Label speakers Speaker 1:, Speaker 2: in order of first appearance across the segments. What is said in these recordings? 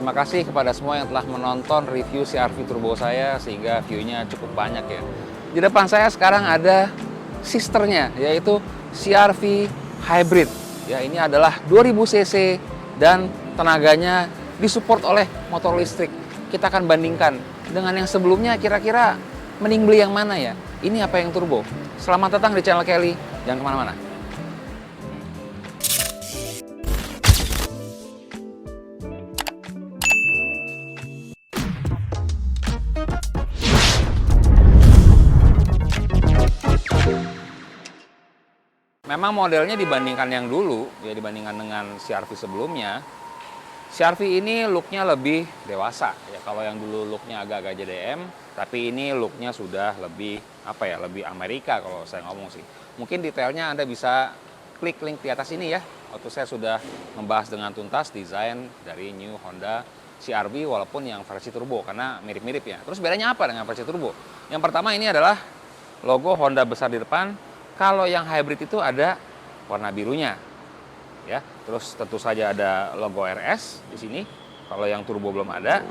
Speaker 1: Terima kasih kepada semua yang telah menonton review CR-V turbo saya sehingga view-nya cukup banyak ya. Di depan saya sekarang ada sisternya, yaitu CR-V Hybrid. Ya, ini adalah 2000 cc dan tenaganya disupport oleh motor listrik. Kita akan bandingkan dengan yang sebelumnya, kira-kira mending beli yang mana ya? Ini apa yang turbo? Selamat datang di channel Kelly, jangan kemana-mana. Memang modelnya dibandingkan yang dulu, ya dibandingkan dengan CR-V sebelumnya, CR-V ini looknya lebih dewasa. Ya kalau yang dulu looknya agak-agak JDM, tapi ini looknya sudah lebih lebih Amerika kalau saya ngomong sih. Mungkin detailnya Anda bisa klik link di atas ini ya. Waktu saya sudah membahas dengan tuntas desain dari New Honda CR-V walaupun yang versi turbo karena mirip-mirip ya. Terus bedanya apa dengan versi turbo? Yang pertama ini adalah logo Honda besar di depan. Kalau yang hybrid itu ada warna birunya, ya. Terus tentu saja ada logo RS di sini. Kalau yang turbo belum ada.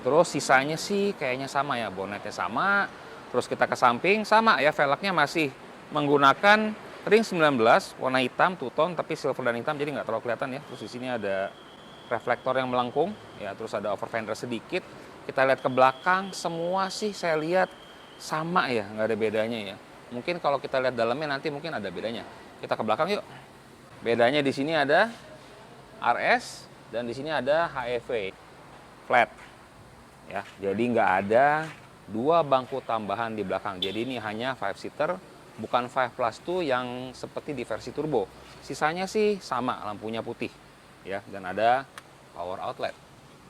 Speaker 1: Terus sisanya sih kayaknya sama ya, bonetnya sama. Terus kita ke samping sama ya, velgnya masih menggunakan ring 19 warna hitam two tone tapi silver dan hitam jadi nggak terlalu kelihatan ya. Terus di sini ada reflektor yang melengkung, ya. Terus ada over fender sedikit. Kita lihat ke belakang, semua sih saya lihat sama ya, nggak ada bedanya ya. Mungkin kalau kita lihat dalamnya nanti mungkin ada bedanya. Kita ke belakang yuk. Bedanya di sini ada RS dan di sini ada HEV flat. Ya, jadi nggak ada dua bangku tambahan di belakang. Jadi ini hanya 5-seater, bukan 5+2 yang seperti di versi turbo. Sisanya sih sama, lampunya putih, ya, dan ada power outlet.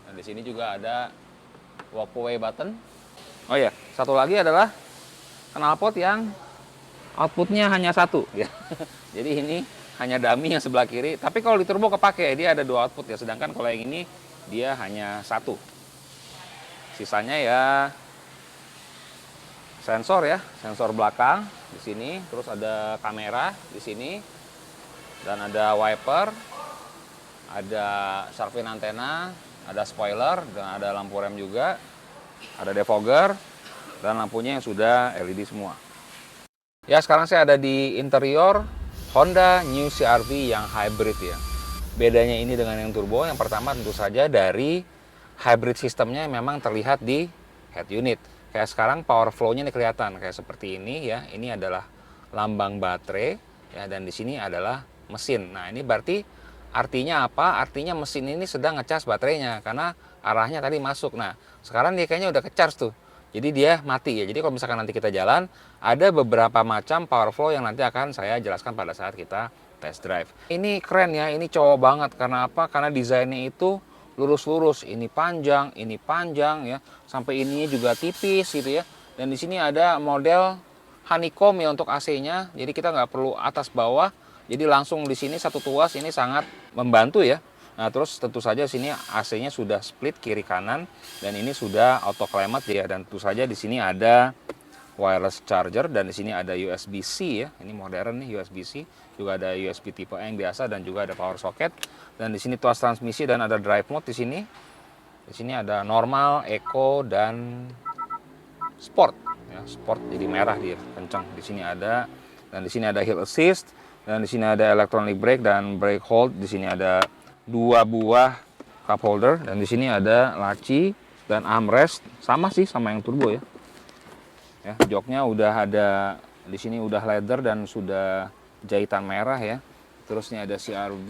Speaker 1: Dan di sini juga ada walk away button. Oh ya, satu lagi adalah knalpot yang outputnya hanya satu ya. Jadi ini hanya dummy yang sebelah kiri, tapi kalau di turbo kepake dia ada dua output ya, sedangkan kalau yang ini dia hanya satu. Sisanya ya sensor ya, sensor belakang di sini, terus ada kamera di sini dan ada wiper, ada shark fin antena, ada spoiler dan ada lampu rem juga, ada defogger dan lampunya yang sudah LED semua. Ya, sekarang saya ada di interior Honda New CR-V yang hybrid ya. Bedanya ini dengan yang turbo, yang pertama tentu saja dari hybrid sistemnya memang terlihat di head unit. Kayak sekarang power flow-nya ini kelihatan kayak seperti ini ya. Ini adalah lambang baterai ya, dan di sini adalah mesin. Nah, ini berarti artinya apa? Artinya mesin ini sedang ngecas baterainya karena arahnya tadi masuk. Nah, sekarang dia kayaknya udah ke-charge tuh. Jadi dia mati ya. Jadi kalau misalkan nanti kita jalan, ada beberapa macam power flow yang nanti akan saya jelaskan pada saat kita test drive. Ini keren ya, ini cowok banget. Karena apa? Karena desainnya itu lurus-lurus. Ini panjang ya. Sampai ininya juga tipis gitu ya. Dan di sini ada model honeycomb ya untuk AC-nya. Jadi kita nggak perlu atas bawah. Jadi langsung di sini satu tuas, ini sangat membantu ya. Nah, terus tentu saja sini AC-nya sudah split kiri kanan dan ini sudah auto climate ya, dan tentu saja di sini ada wireless charger dan di sini ada USB-C ya. Ini modern nih USB-C, juga ada USB tipe A yang biasa dan juga ada power socket. Dan di sini tuas transmisi dan ada drive mode di sini. Di sini ada normal, eco dan sport ya. Sport jadi merah dia, kencang. Di sini ada, dan di sini ada hill assist dan di sini ada electronic brake dan brake hold. Di sini ada dua buah cup holder dan di sini ada laci dan armrest, sama sih sama yang turbo ya. Ya, joknya udah ada di sini, udah leather dan sudah jahitan merah ya. Terus ini ada CR-V.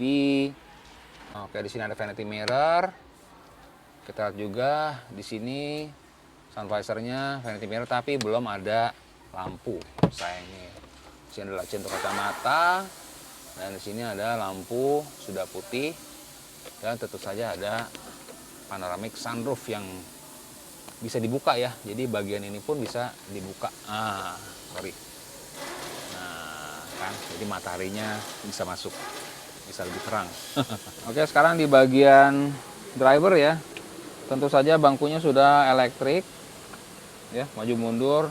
Speaker 1: Oke, di sini ada vanity mirror. Kita lihat juga di sini sun visornya vanity mirror tapi belum ada lampu sayangnya. Di sini ada laci untuk kacamata dan di sini ada lampu sudah putih. Dan tentu saja ada panoramic sunroof yang bisa dibuka ya. Jadi bagian ini pun bisa dibuka. Sorry. Nah, kan, jadi mataharinya bisa masuk, bisa lebih terang. Oke, sekarang di bagian driver ya. Tentu saja bangkunya sudah elektrik, ya, maju mundur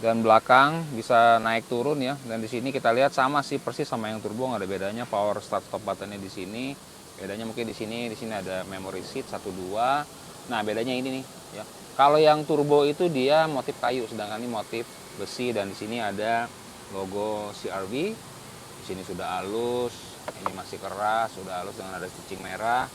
Speaker 1: dan belakang bisa naik turun ya. Dan di sini kita lihat sama sih persis sama yang turbo, nggak ada bedanya. Power start stop buttonnya di sini. Bedanya mungkin di sini ada memory seat 1 2. Nah, bedanya ini nih ya. Kalau yang turbo itu dia motif kayu, sedangkan ini motif besi, dan di sini ada logo CR-V. Di sini sudah halus, ini masih keras, sudah halus dengan ada stitching merah.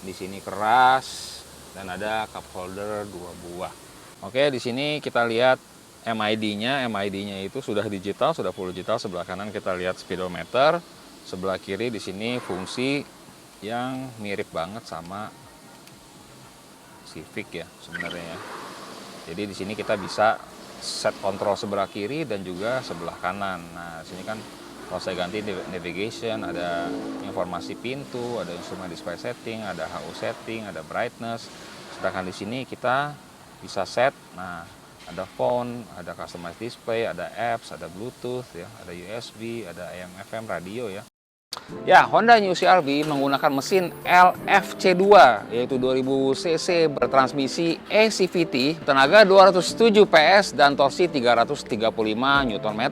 Speaker 1: Di sini keras dan ada cup holder 2 buah. Oke, di sini kita lihat MID-nya. MID-nya itu sudah digital, sudah full digital. Sebelah kanan kita lihat speedometer. Sebelah kiri di sini fungsi yang mirip banget sama Civic ya sebenarnya ya. Jadi di sini kita bisa set kontrol sebelah kiri dan juga sebelah kanan. Nah, di sini kan kalau saya ganti navigation, ada informasi pintu, ada instrumen display setting, ada HU setting, ada brightness. Sedangkan di sini kita bisa set, nah ada phone, ada customized display, ada apps, ada Bluetooth ya, ada USB, ada AM/FM radio ya. Ya, Honda New CR-V menggunakan mesin LFC2 yaitu 2000 cc bertransmisi e-CVT, tenaga 207 PS dan torsi 335 Nm.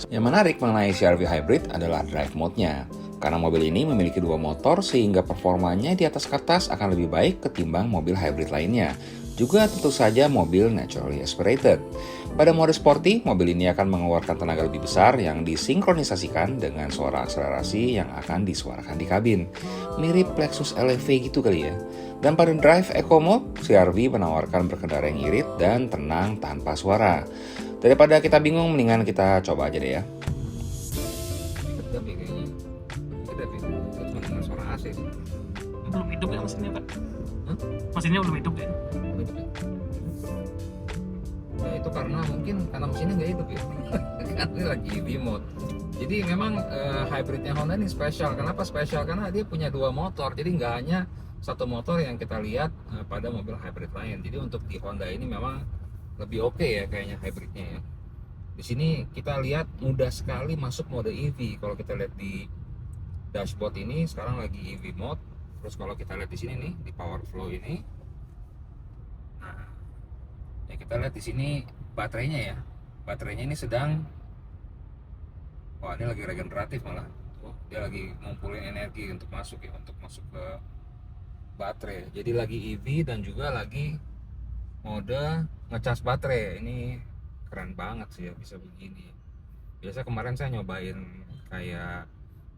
Speaker 2: Yang menarik mengenai CR-V Hybrid adalah drive mode-nya. Karena mobil ini memiliki 2 motor sehingga performanya di atas kertas akan lebih baik ketimbang mobil hybrid lainnya. Juga tentu saja mobil naturally aspirated. Pada mode sporty, mobil ini akan mengeluarkan tenaga lebih besar yang disinkronisasikan dengan suara akselerasi yang akan disuarakan di kabin. Mirip Lexus LEV gitu kali ya. Dan pada drive eco mode, CR-V menawarkan berkendara yang irit dan tenang tanpa suara. Daripada kita bingung, mendingan kita coba aja deh ya.
Speaker 1: Suara AC sih.
Speaker 3: Belum hidup ya mesinnya, Pak? Mesinnya belum hidup ya?
Speaker 1: Ya itu karena mesinnya nggak hidup ya. Karena ini lagi EV mode. Jadi memang hybridnya Honda ini spesial. Kenapa spesial? Karena dia punya 2 motor. Jadi nggak hanya satu motor yang kita lihat pada mobil hybrid lain. Jadi untuk di Honda ini memang lebih oke ya kayaknya hybridnya ya. Di sini kita lihat mudah sekali masuk mode EV. Kalau kita lihat di dashboard ini sekarang lagi EV mode. Terus kalau kita lihat di sini nih di power flow ini, nah ya kita lihat di sini baterainya ya. Baterainya ini sedang, wah ini lagi regeneratif malah. Dia lagi ngumpulin energi untuk masuk ya, untuk masuk ke baterai. Jadi lagi EV dan juga lagi mode ngecas baterai. Ini keren banget sih ya bisa begini. Biasa kemarin saya nyobain kayak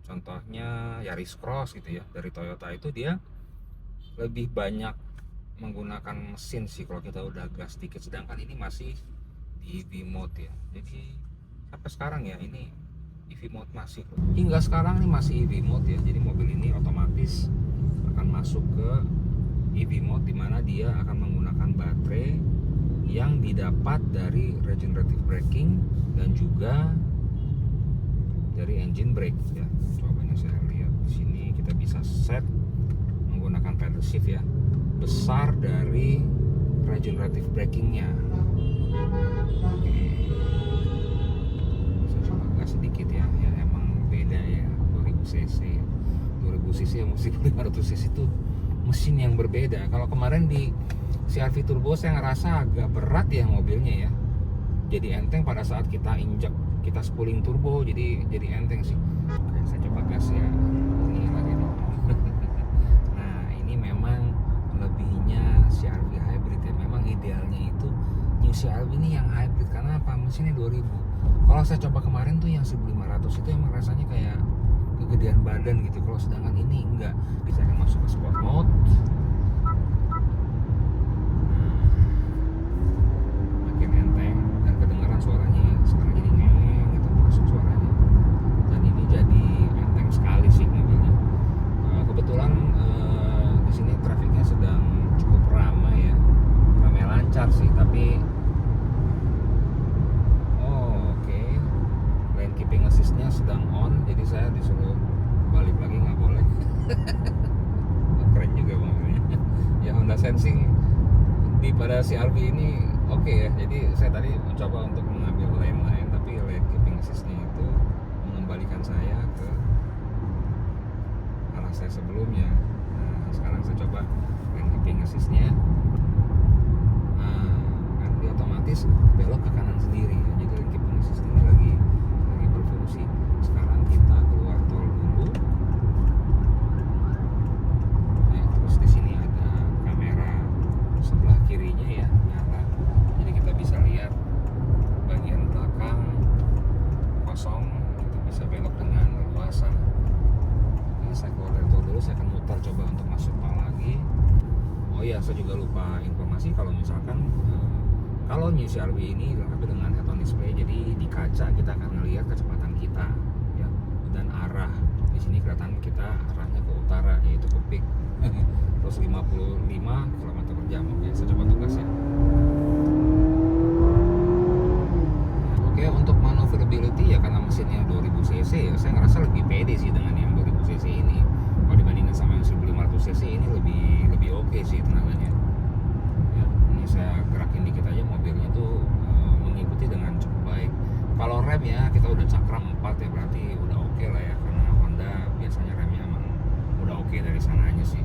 Speaker 1: contohnya Yaris Cross gitu ya dari Toyota, itu dia lebih banyak menggunakan mesin sih kalau kita udah gas dikit, sedangkan ini masih di EV mode ya. Jadi sampai sekarang ya ini EV mode masih, hingga sekarang ini masih EV mode ya. Jadi mobil ini otomatis akan masuk ke EV mode, dimana dia akan menggunakan baterai yang didapat dari regenerative braking dan juga dari engine brake ya. Coba ini saya lihat di sini kita bisa set menggunakan pedal shift ya, besar dari regenerative brakingnya. Oke, saya coba gas sedikit ya. Ya emang beda ya, 2000 cc 2000 cc yang mesti 500 cc itu mesin yang berbeda. Kalau kemarin di CR-V Turbo saya ngerasa agak berat ya mobilnya ya, jadi enteng pada saat kita injak, kita spooling turbo, jadi enteng sih. Oke, saya coba gas ya. Ini lagi nih. Nah, ini memang lebihnya CR-V hybrid ya. Memang idealnya itu New CR-V ini yang hybrid, karena apa? Mesinnya 2000. Kalau saya coba kemarin tuh yang 1500 itu emang rasanya kayak kegedean badan gitu. Kalau sedangkan ini enggak. Bisa akan masuk ke sport mode. Makin enteng dan kedengaran suaranya ya. Sekarang ini gitu masuk suaranya. Dan ini jadi enteng sekali sih mobilnya. Kebetulan di sini trafiknya sedang cukup ramai ya. Ramai lancar sih, tapi oke. Lane keeping assist-nya sedang on, jadi saya disuruh balik lagi, nggak boleh. Keren juga mobilnya. Ya Honda Sensing di pada CR-V ini oke ya. Jadi saya tadi mencoba untuk mengambil lane lain, tapi lane keeping assist-nya itu mengembalikan saya ke arah saya sebelumnya. Nah, sekarang saya coba lane keeping assist-nya. Nah, kan dia otomatis belok ke kanan sendiri ya. Jadi lane keeping assist ini lagi berfungsi. Sekarang kita keluar tol dulu.
Speaker 2: coba untuk masuk tol lagi. Oh iya, saya juga lupa informasi kalau misalkan kalau New CR-V ini dilengkapi dengan head-on display, jadi di kaca kita akan melihat kecepatan kita ya, dan arah. Di sini kelihatan kita arahnya ke utara, yaitu ke peak. Terus 55 km/jam. Oke, saya coba tugas ya. Oke, untuk maneuverability ya karena mesinnya 2000 cc ya, saya ngerasa lebih pede sih dengan yang 2000 cc ini. Kalau dibandingkan sama yang 1500 cc ini lebih oke sih tenaganya. Ya, ini saya gerakin dikit aja mobilnya tuh mengikuti dengan cukup baik. Kalau rem ya kita udah cakram 4 ya, berarti udah oke lah ya, karena Honda biasanya remnya emang udah oke dari sananya sih.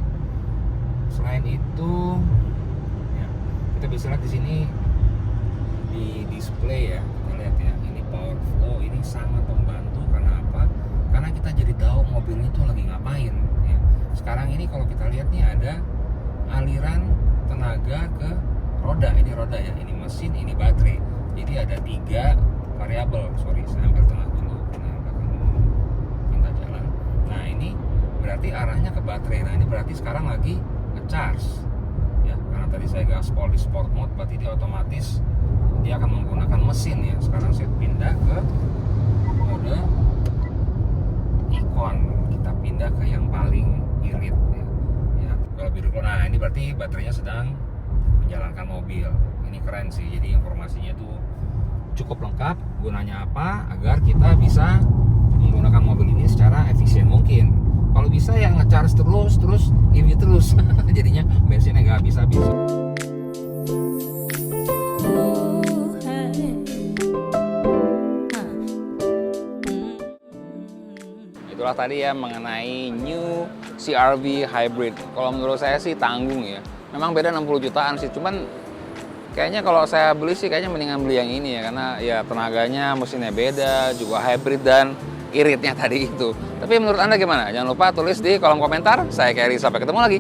Speaker 2: Selain itu ya, kita bisa lihat di sini di display ya, kita lihat ya, ini power flow ini sangat membantu. Karena apa? Karena kita jadi tahu mobilnya tuh lagi ngapain ya. Sekarang ini kalau kita lihat nih ada aliran tenaga ke roda, ini roda ya, ini mesin, ini baterai. Jadi ada 3 variabel. Sorry, saya ambil tengah dulu karena belakang minta jalan. Nah ini berarti arahnya ke baterai. Nah ini berarti sekarang lagi nge-charge ya, karena tadi saya gaspol di sport mode, berarti dia otomatis dia akan menggunakan mesin ya. Sekarang saya pindah ke mode ikon, kita pindah ke yang paling irit ya, ya kalau biru. Nah ini berarti baterainya sedang menjalankan mobil. Ini keren sih, jadi informasinya tuh cukup lengkap. Gunanya apa? Agar kita bisa menggunakan mobil ini secara efisien mungkin. Kalau bisa ya nge-charge terus EV terus jadinya bensinnya nggak habis-habis.
Speaker 1: Itulah tadi ya mengenai New CR-V Hybrid. Kalau menurut saya sih tanggung ya. Memang beda 60 jutaan sih, cuman kayaknya kalau saya beli sih kayaknya mendingan beli yang ini ya, karena ya tenaganya, mesinnya beda, juga hybrid dan iritnya tadi itu. Tapi menurut Anda gimana? Jangan lupa tulis di kolom komentar. Saya Kerry, sampai ketemu lagi.